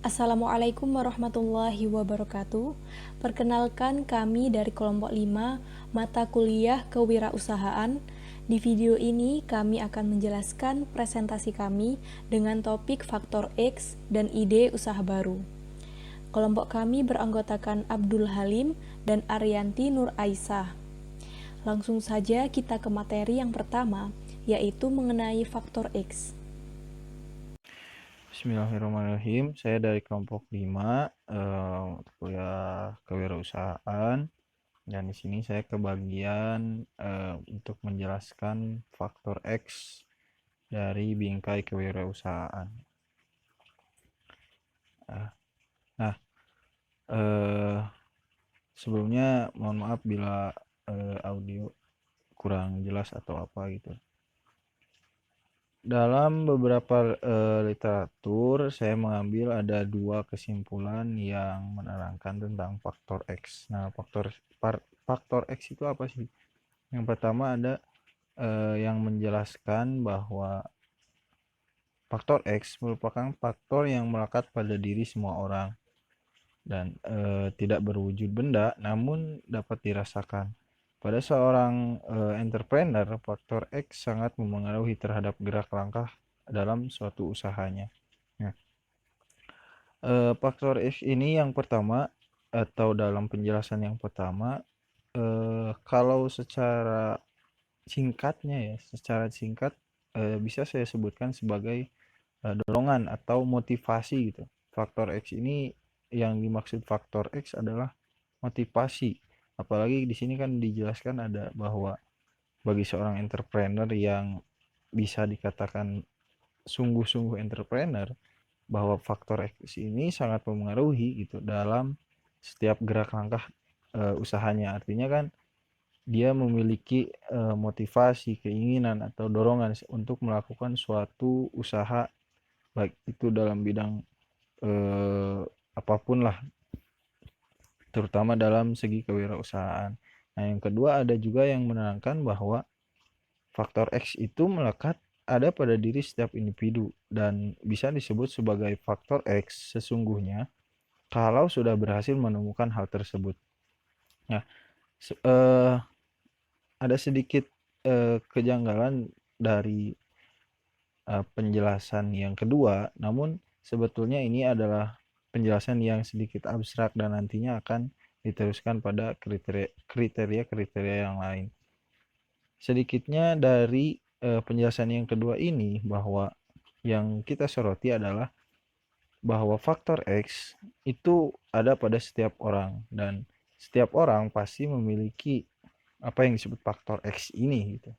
Assalamualaikum warahmatullahi wabarakatuh. Perkenalkan kami dari kelompok 5 mata kuliah kewirausahaan. Di video ini kami akan menjelaskan presentasi kami dengan topik faktor X dan ide usaha baru. Kelompok kami beranggotakan Abdul Halim dan Ariyanti Nur Aisyah. Langsung saja kita ke materi yang pertama, yaitu mengenai faktor X. Bismillahirrahmanirrahim. Saya dari kelompok 5 kuliah kewirausahaan, dan di sini saya kebagian untuk menjelaskan faktor X dari bingkai kewirausahaan. Nah, sebelumnya mohon maaf bila audio kurang jelas atau apa gitu. Dalam beberapa literatur, saya mengambil ada dua kesimpulan yang menerangkan tentang faktor X. Nah, faktor X itu apa sih? Yang pertama ada yang menjelaskan bahwa faktor X merupakan faktor yang melekat pada diri semua orang dan tidak berwujud benda, namun dapat dirasakan. Pada seorang entrepreneur, faktor X sangat memengaruhi terhadap gerak langkah dalam suatu usahanya. Nah, faktor X ini yang pertama, atau dalam penjelasan yang pertama, kalau secara singkat bisa saya sebutkan sebagai dorongan atau motivasi gitu. Faktor X ini, yang dimaksud faktor X adalah motivasi. Apalagi di sini kan dijelaskan ada bahwa bagi seorang entrepreneur yang bisa dikatakan sungguh-sungguh entrepreneur, bahwa faktor X ini sangat mempengaruhi gitu dalam setiap gerak langkah usahanya. Artinya kan dia memiliki motivasi, keinginan atau dorongan untuk melakukan suatu usaha, baik itu dalam bidang apapun lah, terutama dalam segi kewirausahaan. Nah, yang kedua ada juga yang menerangkan bahwa faktor X itu melekat ada pada diri setiap individu dan bisa disebut sebagai faktor X sesungguhnya kalau sudah berhasil menemukan hal tersebut. Nah, ada sedikit kejanggalan dari penjelasan yang kedua, namun sebetulnya ini adalah penjelasan yang sedikit abstrak dan nantinya akan diteruskan pada kriteria-kriteria yang lain. Sedikitnya dari penjelasan yang kedua ini, bahwa yang kita soroti adalah bahwa faktor X itu ada pada setiap orang dan setiap orang pasti memiliki apa yang disebut faktor X ini gitu.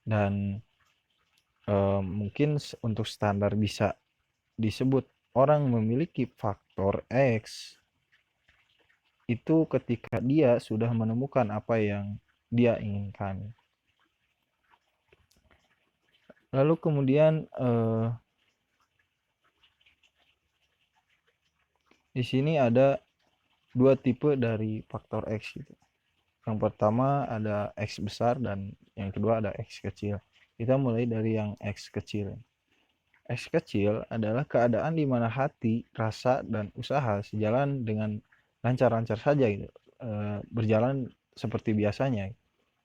Dan mungkin untuk standar bisa disebut orang memiliki faktor X itu ketika dia sudah menemukan apa yang dia inginkan. Lalu kemudian di sini ada dua tipe dari faktor X gitu. Yang pertama ada X besar dan yang kedua ada X kecil. Kita mulai dari yang X kecil. X kecil adalah keadaan di mana hati, rasa, dan usaha sejalan dengan lancar-lancar saja gitu. Berjalan seperti biasanya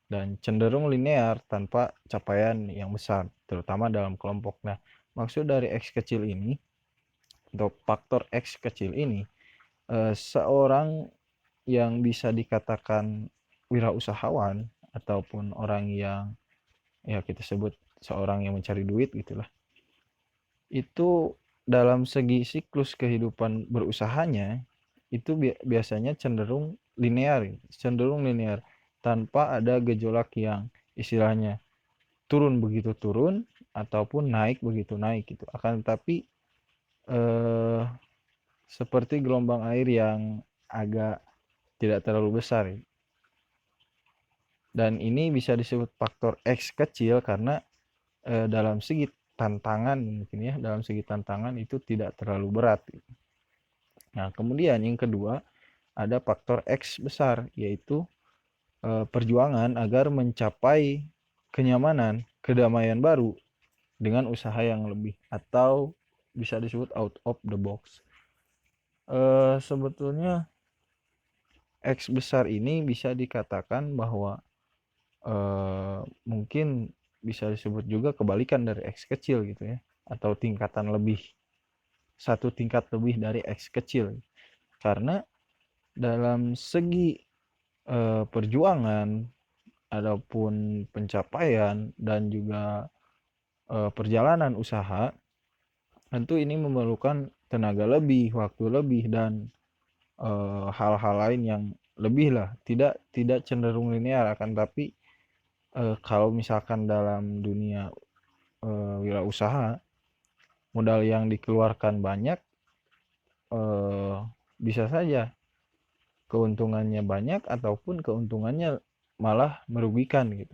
dan cenderung linear tanpa capaian yang besar, terutama dalam kelompok. Nah, maksud dari X kecil ini atau faktor X kecil ini, seorang yang bisa dikatakan wirausahawan ataupun orang yang ya kita sebut seorang yang mencari duit gitulah, itu dalam segi siklus kehidupan berusahanya itu biasanya cenderung linear tanpa ada gejolak yang istilahnya turun begitu turun ataupun naik begitu naik gitu. Akan tetapi eh, seperti gelombang air yang agak tidak terlalu besar ya. Dan ini bisa disebut faktor X kecil karena dalam segi tantangan mungkin ya, dalam segi tantangan itu tidak terlalu berat. Nah, kemudian yang kedua ada faktor X besar, yaitu perjuangan agar mencapai kenyamanan, kedamaian baru dengan usaha yang lebih atau bisa disebut out of the box. Sebetulnya X besar ini bisa dikatakan bahwa mungkin bisa disebut juga kebalikan dari X kecil gitu ya, atau tingkatan lebih, satu tingkat lebih dari X kecil. Karena dalam segi perjuangan ataupun pencapaian dan juga perjalanan usaha, tentu ini memerlukan tenaga lebih, waktu lebih, dan hal-hal lain yang lebih lah, tidak cenderung linear. Akan tapi kalau misalkan dalam dunia wirausaha, modal yang dikeluarkan banyak, eh, bisa saja keuntungannya banyak ataupun keuntungannya malah merugikan gitu.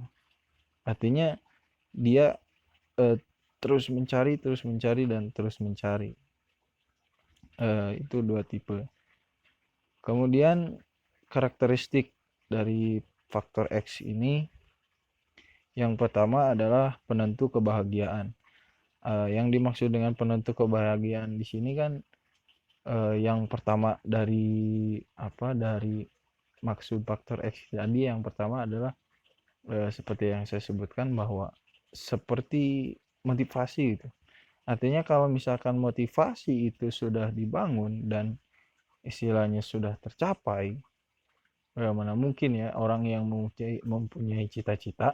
Artinya dia eh, terus mencari dan terus mencari. Itu dua tipe. Kemudian karakteristik dari faktor X ini, yang pertama adalah penentu kebahagiaan. Yang dimaksud dengan penentu kebahagiaan di sini kan, yang pertama dari maksud faktor X tadi, yang pertama adalah seperti yang saya sebutkan, bahwa seperti motivasi gitu. Artinya kalau misalkan motivasi itu sudah dibangun dan istilahnya sudah tercapai, mana mungkin ya orang yang mempunyai cita-cita,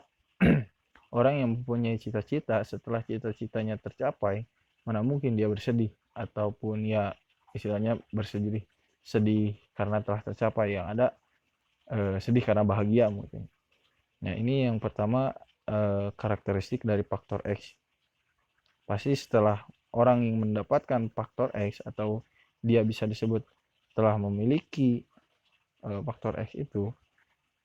orang yang mempunyai cita-cita setelah cita-citanya tercapai, mana mungkin dia bersedih ataupun ya istilahnya bersedih, sedih karena telah tercapai. Yang ada sedih karena bahagia mungkin. Nah, ini yang pertama, karakteristik dari faktor X. Pasti setelah orang yang mendapatkan faktor X, atau dia bisa disebut telah memiliki faktor X itu,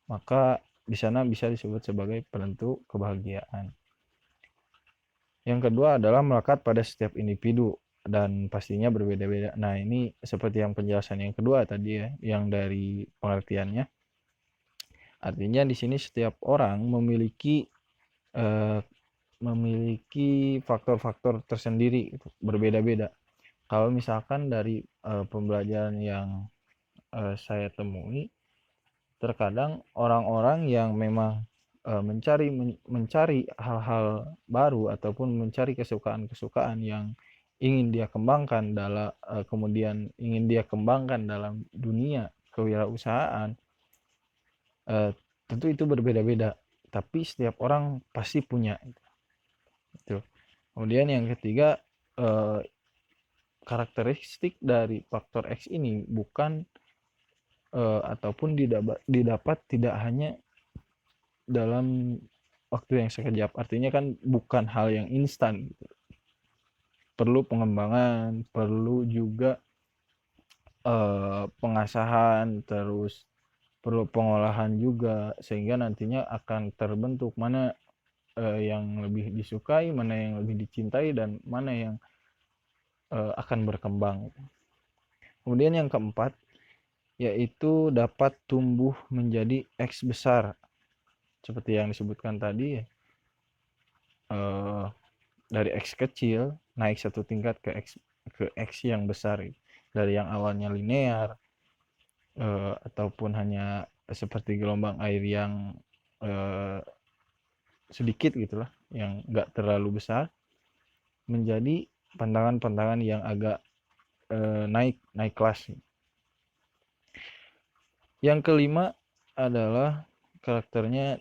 maka di sana bisa disebut sebagai penentu kebahagiaan. Yang kedua adalah melekat pada setiap individu dan pastinya berbeda-beda. Nah, ini seperti yang penjelasan yang kedua tadi ya, yang dari pengertiannya. Artinya di sini setiap orang eh, memiliki faktor-faktor tersendiri gitu, berbeda-beda. Kalau misalkan dari pembelajaran yang saya temui, terkadang orang-orang yang memang mencari hal-hal baru ataupun mencari kesukaan-kesukaan yang ingin dia kembangkan dalam kemudian ingin dia kembangkan dalam dunia kewirausahaan, eh, tentu itu berbeda-beda, tapi setiap orang pasti punya itu. Kemudian yang ketiga, eh, karakteristik dari faktor X ini bukan ataupun didapat tidak hanya dalam waktu yang sekejap. Artinya kan bukan hal yang instan gitu. Perlu pengembangan, perlu juga pengasahan, terus perlu pengolahan juga, sehingga nantinya akan terbentuk mana yang lebih disukai, mana yang lebih dicintai, dan mana yang akan berkembang. Kemudian yang keempat, yaitu dapat tumbuh menjadi X besar. Seperti yang disebutkan tadi, dari X kecil naik satu tingkat ke X yang besar. Dari yang awalnya linear, ataupun hanya seperti gelombang air yang sedikit gitulah, yang enggak terlalu besar, menjadi pantangan-pantangan yang agak naik kelas. Yang kelima adalah karakternya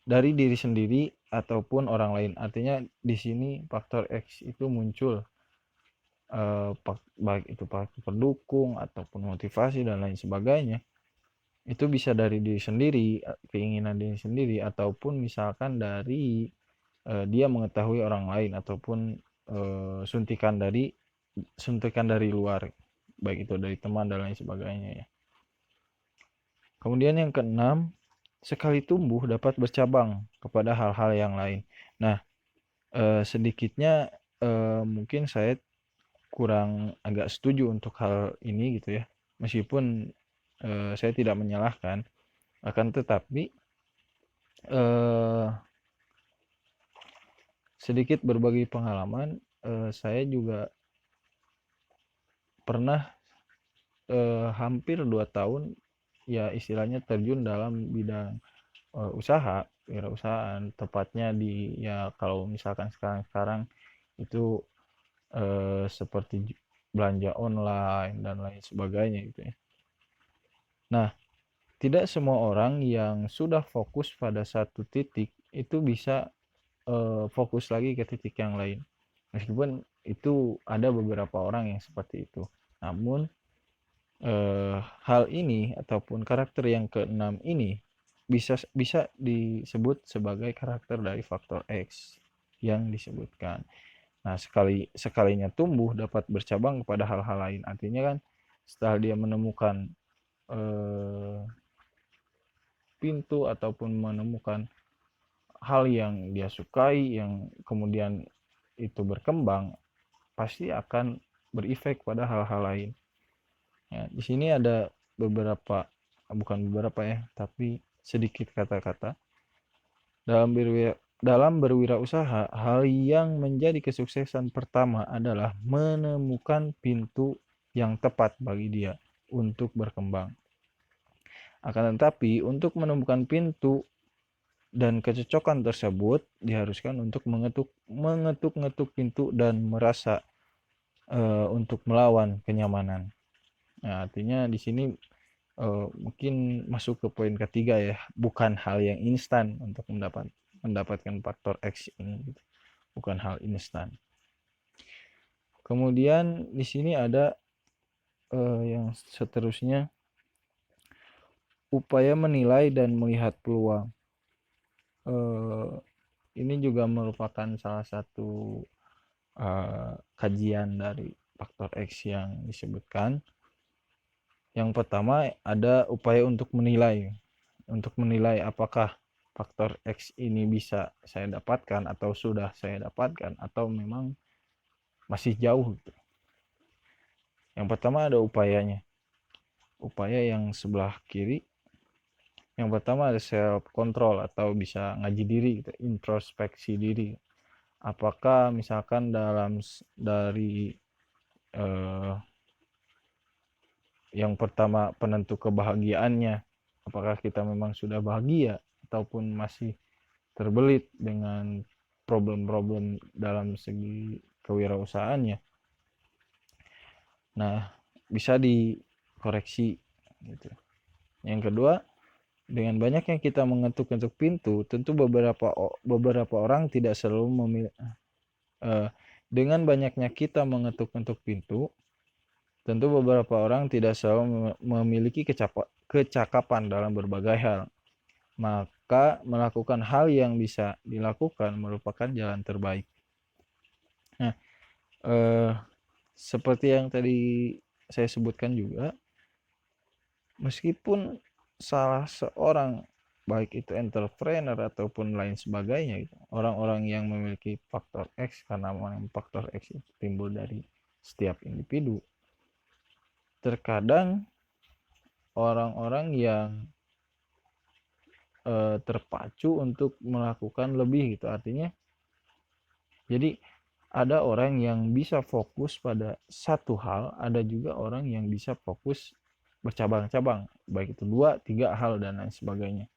dari diri sendiri ataupun orang lain. Artinya di sini faktor X itu muncul baik itu faktor pendukung ataupun motivasi dan lain sebagainya. Itu bisa dari diri sendiri, keinginan diri sendiri, ataupun misalkan dari dia mengetahui orang lain, ataupun suntikan dari luar, baik itu dari teman dan lain sebagainya ya. Kemudian yang keenam, sekali tumbuh dapat bercabang kepada hal-hal yang lain. Nah, sedikitnya mungkin saya kurang agak setuju untuk hal ini gitu ya. Meskipun saya tidak menyalahkan, akan tetapi sedikit berbagi pengalaman, saya juga pernah hampir 2 tahun ya istilahnya terjun dalam bidang usaha, wirausahaan, tepatnya di ya kalau misalkan sekarang-sekarang itu seperti belanja online dan lain sebagainya gitu ya. Nah, tidak semua orang yang sudah fokus pada satu titik itu bisa fokus lagi ke titik yang lain. Meskipun itu ada beberapa orang yang seperti itu. Namun hal ini ataupun karakter yang keenam ini bisa bisa disebut sebagai karakter dari faktor X yang disebutkan. Nah, sekalinya tumbuh dapat bercabang kepada hal-hal lain. Artinya kan setelah dia menemukan eh, pintu ataupun menemukan hal yang dia sukai yang kemudian itu berkembang, pasti akan berefek pada hal-hal lain. Ya, di sini ada beberapa, bukan beberapa ya, tapi sedikit kata-kata dalam berwirausaha. Hal yang menjadi kesuksesan pertama adalah menemukan pintu yang tepat bagi dia untuk berkembang. Akan tetapi untuk menemukan pintu dan kecocokan tersebut diharuskan untuk mengetuk pintu dan merasa untuk melawan kenyamanan. Nah, artinya di sini mungkin masuk ke poin ketiga ya, bukan hal yang instan untuk mendapatkan faktor X ini, gitu. Bukan hal instan. Kemudian di sini ada yang seterusnya, upaya menilai dan melihat peluang. Ini juga merupakan salah satu kajian dari faktor X yang disebutkan. Yang pertama ada upaya untuk menilai apakah faktor X ini bisa saya dapatkan atau sudah saya dapatkan atau memang masih jauh. Yang pertama ada upayanya. Upaya yang sebelah kiri. Yang pertama ada self control atau bisa ngaji diri, gitu, introspeksi diri. Apakah misalkan dari yang pertama penentu kebahagiaannya, apakah kita memang sudah bahagia ataupun masih terbelit dengan problem-problem dalam segi kewirausahaannya. Nah, bisa dikoreksi gitu. Yang kedua, dengan banyaknya kita mengetuk-ketuk pintu, tentu beberapa orang tidak selalu dengan banyaknya kita mengetuk-ketuk pintu, tentu beberapa orang tidak selalu memiliki kecakapan dalam berbagai hal. Maka melakukan hal yang bisa dilakukan merupakan jalan terbaik. Nah, seperti yang tadi saya sebutkan juga, meskipun salah seorang, baik itu entrepreneur ataupun lain sebagainya, gitu, orang-orang yang memiliki faktor X, karena faktor X itu timbul dari setiap individu, terkadang orang-orang yang terpacu untuk melakukan lebih, gitu. Artinya jadi ada orang yang bisa fokus pada satu hal, ada juga orang yang bisa fokus bercabang-cabang, baik itu 2, 3 hal dan lain sebagainya.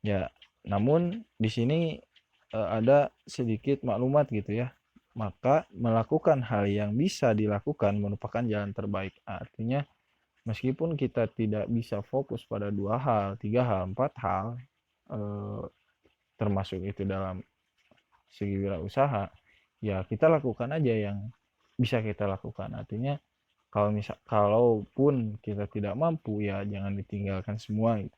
Ya, namun di sini ada sedikit maklumat gitu ya. Maka melakukan hal yang bisa dilakukan merupakan jalan terbaik. Artinya meskipun kita tidak bisa fokus pada 2 hal, 3 hal, 4 hal, termasuk itu dalam segi wirausaha, ya kita lakukan aja yang bisa kita lakukan. Artinya kalaupun kita tidak mampu, ya jangan ditinggalkan semua gitu.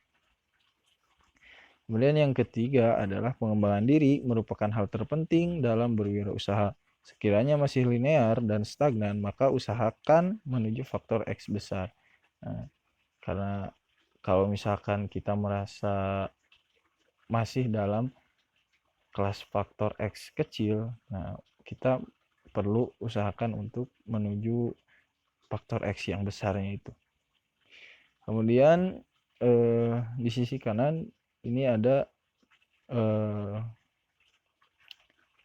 Kemudian yang ketiga adalah pengembangan diri merupakan hal terpenting dalam berwirausaha. Sekiranya masih linear dan stagnan, maka usahakan menuju faktor X besar. Nah, karena kalau misalkan kita merasa masih dalam kelas faktor X kecil, nah kita perlu usahakan untuk menuju faktor X yang besarnya itu. Kemudian di sisi kanan ini ada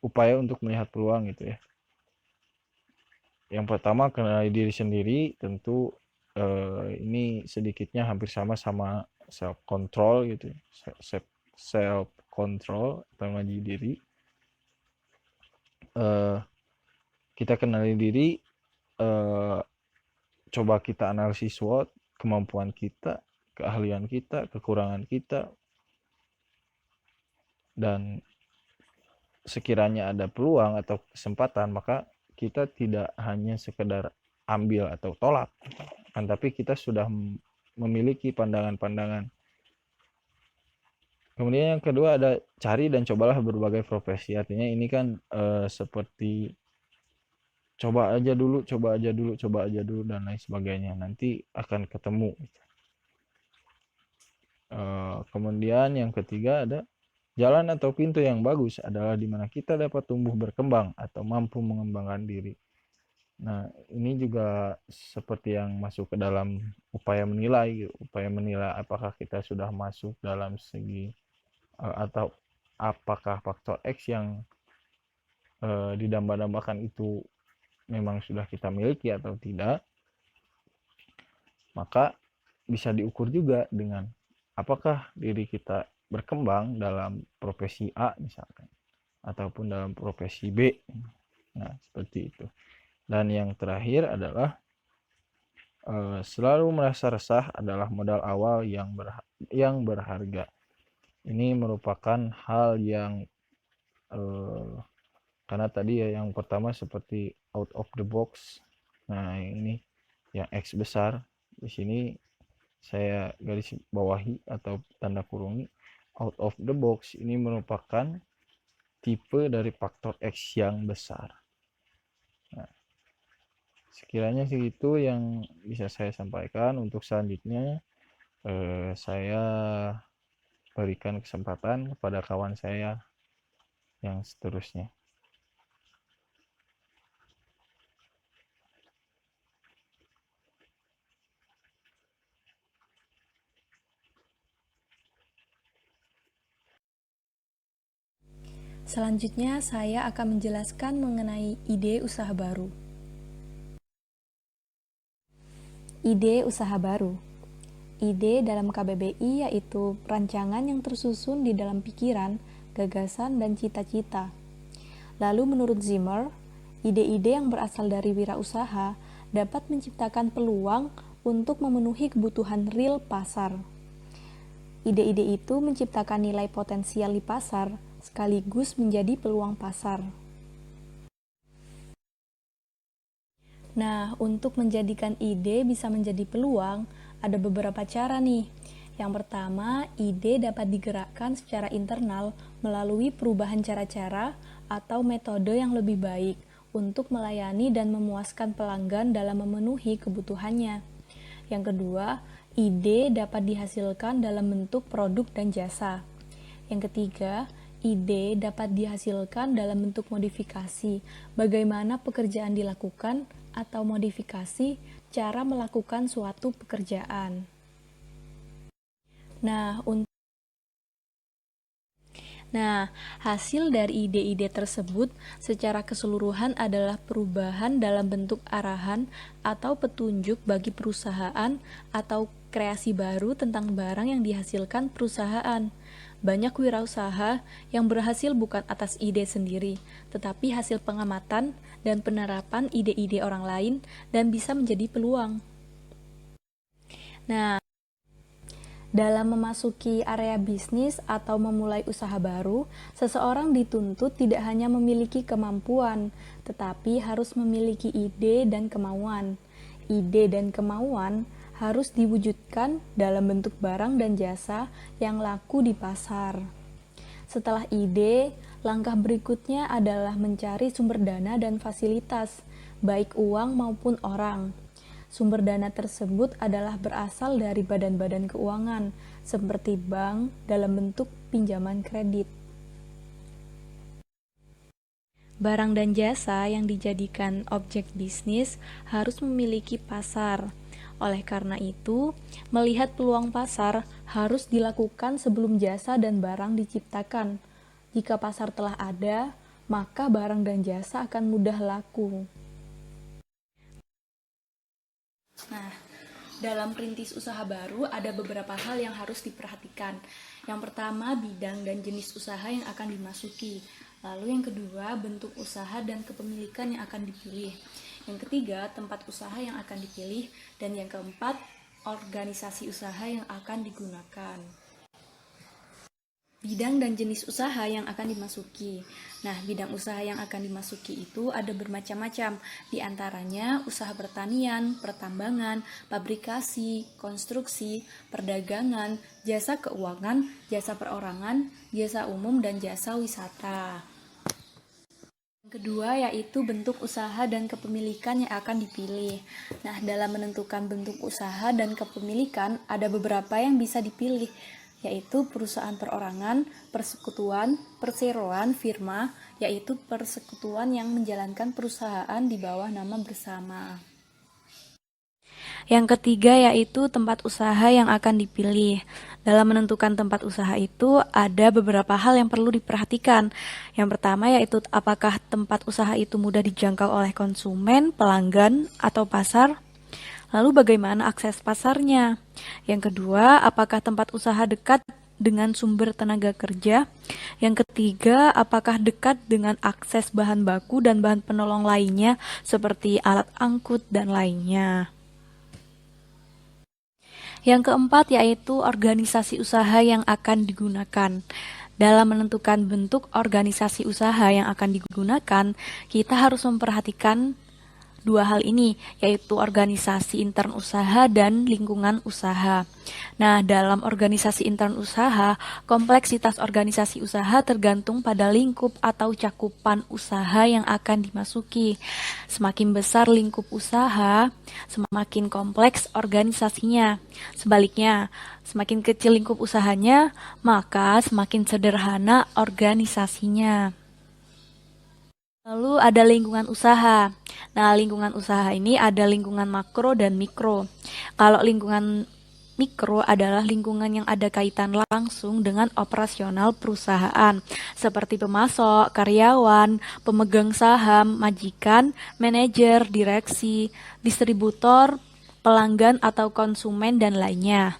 upaya untuk melihat peluang gitu ya. Yang pertama, kenali diri sendiri. Tentu ini sedikitnya hampir sama self control gitu, self control atau mengaji diri. Kita kenali diri, coba kita analisis SWOT, kemampuan kita, keahlian kita, kekurangan kita, dan sekiranya ada peluang atau kesempatan, maka kita tidak hanya sekedar ambil atau tolak, kan, tapi kita sudah memiliki pandangan-pandangan. Kemudian yang kedua ada cari dan cobalah berbagai profesi. Artinya ini kan seperti coba aja dulu, dan lain sebagainya. Nanti akan ketemu. Kemudian yang ketiga ada jalan atau pintu yang bagus adalah di mana kita dapat tumbuh berkembang atau mampu mengembangkan diri. Nah, ini juga seperti yang masuk ke dalam upaya menilai apakah kita sudah masuk dalam segi atau apakah faktor X yang didamba-dambakan itu memang sudah kita miliki atau tidak. Maka bisa diukur juga dengan apakah diri kita berkembang dalam profesi A misalkan, ataupun dalam profesi B. Nah, seperti itu. Dan yang terakhir adalah selalu merasa resah adalah modal awal yang berharga. Ini merupakan hal yang karena tadi ya yang pertama seperti out of the box. Nah, ini yang X besar. Di sini saya garis bawahi atau tanda kurungi out of the box. Ini merupakan tipe dari faktor X yang besar. Nah, sekiranya segitu yang bisa saya sampaikan. Untuk selanjutnya saya berikan kesempatan kepada kawan saya yang seterusnya. Selanjutnya, saya akan menjelaskan mengenai ide usaha baru. Ide usaha baru. Ide dalam KBBI yaitu rancangan yang tersusun di dalam pikiran, gagasan, dan cita-cita. Lalu menurut Zimmer, ide-ide yang berasal dari wirausaha dapat menciptakan peluang untuk memenuhi kebutuhan real pasar. Ide-ide itu menciptakan nilai potensial di pasar, sekaligus menjadi peluang pasar. Nah, untuk menjadikan ide bisa menjadi peluang, ada beberapa cara nih. Yang pertama, ide dapat digerakkan secara internal melalui perubahan cara-cara atau metode yang lebih baik untuk melayani dan memuaskan pelanggan dalam memenuhi kebutuhannya. Yang kedua, ide dapat dihasilkan dalam bentuk produk dan jasa. Yang ketiga, ide dapat dihasilkan dalam bentuk modifikasi, bagaimana pekerjaan dilakukan, atau modifikasi cara melakukan suatu pekerjaan. Nah, hasil dari ide-ide tersebut secara keseluruhan adalah perubahan dalam bentuk arahan atau petunjuk bagi perusahaan atau kreasi baru tentang barang yang dihasilkan perusahaan. Banyak wirausaha yang berhasil bukan atas ide sendiri, tetapi hasil pengamatan dan penerapan ide-ide orang lain dan bisa menjadi peluang. Nah, dalam memasuki area bisnis atau memulai usaha baru, seseorang dituntut tidak hanya memiliki kemampuan, tetapi harus memiliki ide dan kemauan. Ide dan kemauan harus diwujudkan dalam bentuk barang dan jasa yang laku di pasar. Setelah ide, langkah berikutnya adalah mencari sumber dana dan fasilitas, baik uang maupun orang. Sumber dana tersebut adalah berasal dari badan-badan keuangan, seperti bank dalam bentuk pinjaman kredit. Barang dan jasa yang dijadikan objek bisnis harus memiliki pasar. Oleh karena itu, melihat peluang pasar harus dilakukan sebelum jasa dan barang diciptakan. Jika pasar telah ada, maka barang dan jasa akan mudah laku. Nah, Dalam perintis usaha baru ada beberapa hal yang harus diperhatikan. Yang pertama, bidang dan jenis usaha yang akan dimasuki. Lalu yang kedua, bentuk usaha dan kepemilikan yang akan dipilih. Yang ketiga, tempat usaha yang akan dipilih. Dan yang keempat, organisasi usaha yang akan digunakan. Bidang dan jenis usaha yang akan dimasuki. Nah, bidang usaha yang akan dimasuki itu ada bermacam-macam. Di antaranya usaha pertanian, pertambangan, pabrikasi, konstruksi, perdagangan, jasa keuangan, jasa perorangan, jasa umum, dan jasa wisata. Yang kedua yaitu bentuk usaha dan kepemilikan yang akan dipilih. Nah, dalam menentukan bentuk usaha dan kepemilikan ada beberapa yang bisa dipilih, yaitu perusahaan perorangan, persekutuan, perseroan, firma, yaitu persekutuan yang menjalankan perusahaan di bawah nama bersama. Yang ketiga yaitu tempat usaha yang akan dipilih. Dalam menentukan tempat usaha itu ada beberapa hal yang perlu diperhatikan. Yang pertama yaitu apakah tempat usaha itu mudah dijangkau oleh konsumen, pelanggan, atau pasar. Lalu bagaimana akses pasarnya? Yang kedua, apakah tempat usaha dekat dengan sumber tenaga kerja? Yang ketiga, apakah dekat dengan akses bahan baku dan bahan penolong lainnya seperti alat angkut dan lainnya? Yang keempat yaitu organisasi usaha yang akan digunakan. Dalam menentukan bentuk organisasi usaha yang akan digunakan, kita harus memperhatikan dua hal ini, yaitu organisasi intern usaha dan lingkungan usaha. Nah, dalam organisasi intern usaha, kompleksitas organisasi usaha tergantung pada lingkup atau cakupan usaha yang akan dimasuki. Semakin besar lingkup usaha, semakin kompleks organisasinya. Sebaliknya, semakin kecil lingkup usahanya, maka semakin sederhana organisasinya. Lalu ada lingkungan usaha. Nah, lingkungan usaha ini ada lingkungan makro dan mikro. Kalau lingkungan mikro adalah lingkungan yang ada kaitan langsung dengan operasional perusahaan, seperti pemasok, karyawan, pemegang saham, majikan, manajer, direksi, distributor, pelanggan atau konsumen, dan lainnya.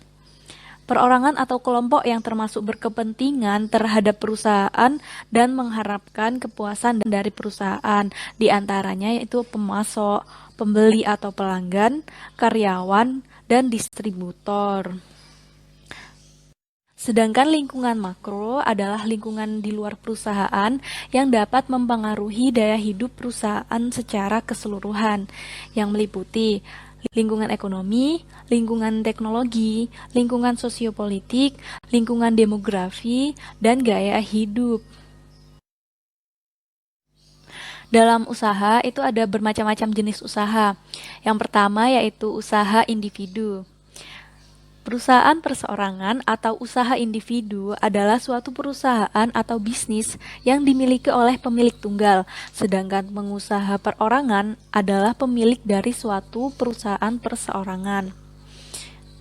Perorangan atau kelompok yang termasuk berkepentingan terhadap perusahaan dan mengharapkan kepuasan dari perusahaan, di antaranya yaitu pemasok, pembeli atau pelanggan, karyawan, dan distributor. Sedangkan lingkungan makro adalah lingkungan di luar perusahaan yang dapat mempengaruhi daya hidup perusahaan secara keseluruhan, yang meliputi lingkungan ekonomi, lingkungan teknologi, lingkungan sosiopolitik, lingkungan demografi, dan gaya hidup. Dalam usaha itu ada bermacam-macam jenis usaha. Yang pertama yaitu usaha individu. Perusahaan perseorangan atau usaha individu adalah suatu perusahaan atau bisnis yang dimiliki oleh pemilik tunggal, sedangkan pengusaha perorangan adalah pemilik dari suatu perusahaan perseorangan.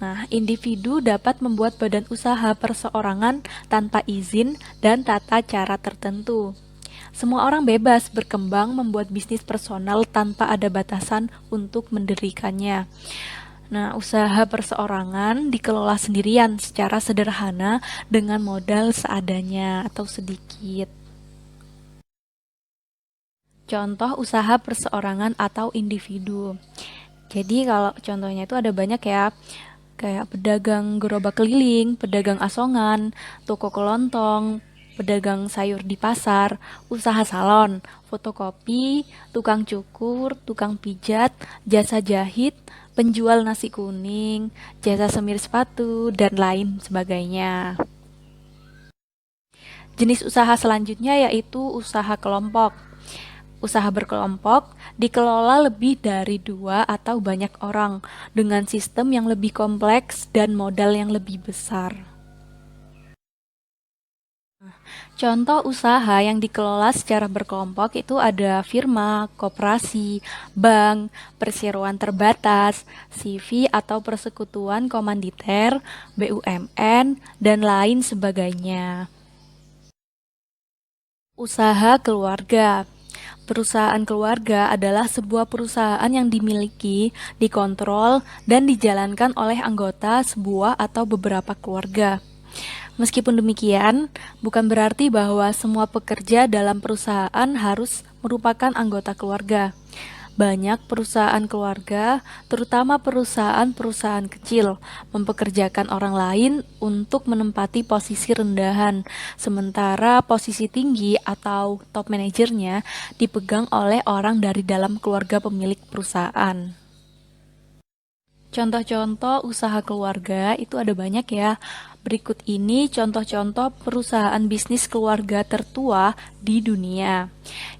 Nah, individu dapat membuat badan usaha perseorangan tanpa izin dan tata cara tertentu. Semua orang bebas berkembang membuat bisnis personal tanpa ada batasan untuk mendirikannya. Nah, usaha perseorangan dikelola sendirian secara sederhana dengan modal seadanya atau sedikit. Contoh usaha perseorangan atau individu. Jadi kalau contohnya itu ada banyak ya, kayak pedagang gerobak keliling, pedagang asongan, toko kelontong, pedagang sayur di pasar, usaha salon, fotokopi, tukang cukur, tukang pijat, jasa jahit, penjual nasi kuning, jasa semir sepatu, dan lain sebagainya. Jenis usaha selanjutnya yaitu usaha kelompok. Usaha berkelompok dikelola lebih dari 2 atau banyak orang dengan sistem yang lebih kompleks dan modal yang lebih besar. Contoh usaha yang dikelola secara berkelompok itu ada firma, koperasi, bank, perseroan terbatas, CV atau persekutuan komanditer, BUMN, dan lain sebagainya. Usaha keluarga. Perusahaan keluarga adalah sebuah perusahaan yang dimiliki, dikontrol, dan dijalankan oleh anggota sebuah atau beberapa keluarga. Meskipun demikian, bukan berarti bahwa semua pekerja dalam perusahaan harus merupakan anggota keluarga. Banyak perusahaan keluarga, terutama perusahaan-perusahaan kecil, mempekerjakan orang lain untuk menempati posisi rendahan, sementara posisi tinggi atau top manajernya dipegang oleh orang dari dalam keluarga pemilik perusahaan. Contoh-contoh usaha keluarga itu ada banyak ya. Berikut ini contoh-contoh perusahaan bisnis keluarga tertua di dunia.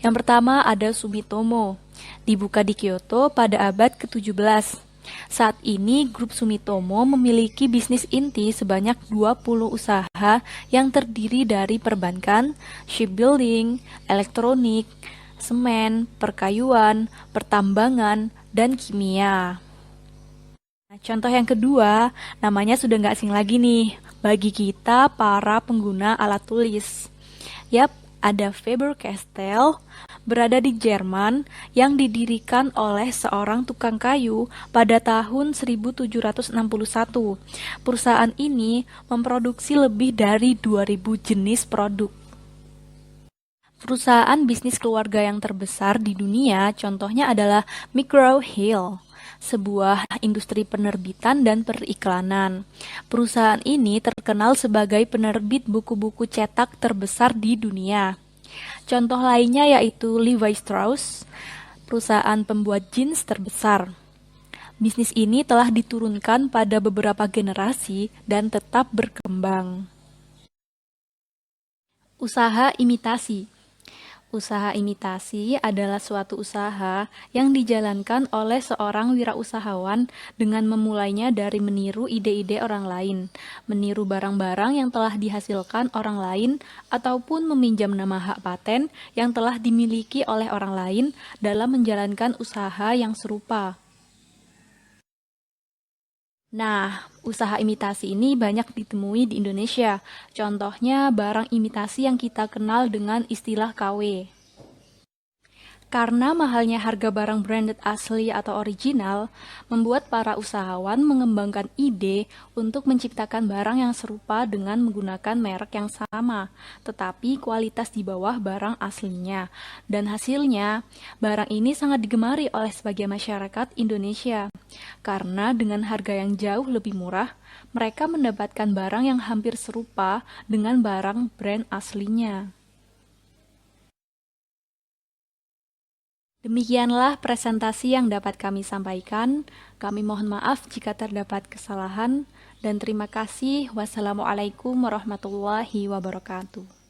Yang pertama ada Sumitomo, dibuka di Kyoto pada abad ke-17. Saat ini, grup Sumitomo memiliki bisnis inti sebanyak 20 usaha yang terdiri dari perbankan, shipbuilding, elektronik, semen, perkayuan, pertambangan, dan kimia. Nah, contoh yang kedua, namanya sudah nggak asing lagi nih, bagi kita para pengguna alat tulis. Yap, ada Faber-Castell, berada di Jerman, yang didirikan oleh seorang tukang kayu pada tahun 1761. Perusahaan ini memproduksi lebih dari 2000 jenis produk. Perusahaan bisnis keluarga yang terbesar di dunia contohnya adalah McGraw-Hill, sebuah industri penerbitan dan periklanan. Perusahaan ini terkenal sebagai penerbit buku-buku cetak terbesar di dunia. Contoh lainnya yaitu Levi Strauss, perusahaan pembuat jeans terbesar. Bisnis ini telah diturunkan pada beberapa generasi dan tetap berkembang. Usaha imitasi. Usaha imitasi adalah suatu usaha yang dijalankan oleh seorang wirausahawan dengan memulainya dari meniru ide-ide orang lain, meniru barang-barang yang telah dihasilkan orang lain, ataupun meminjam nama hak paten yang telah dimiliki oleh orang lain dalam menjalankan usaha yang serupa. Nah, usaha imitasi ini banyak ditemui di Indonesia. Contohnya barang imitasi yang kita kenal dengan istilah KW. Karena mahalnya harga barang branded asli atau original, membuat para usahawan mengembangkan ide untuk menciptakan barang yang serupa dengan menggunakan merek yang sama, tetapi kualitas di bawah barang aslinya. Dan hasilnya, barang ini sangat digemari oleh sebagian masyarakat Indonesia. Karena dengan harga yang jauh lebih murah, mereka mendapatkan barang yang hampir serupa dengan barang brand aslinya. Demikianlah presentasi yang dapat kami sampaikan. Kami mohon maaf jika terdapat kesalahan, dan terima kasih. Wassalamualaikum warahmatullahi wabarakatuh.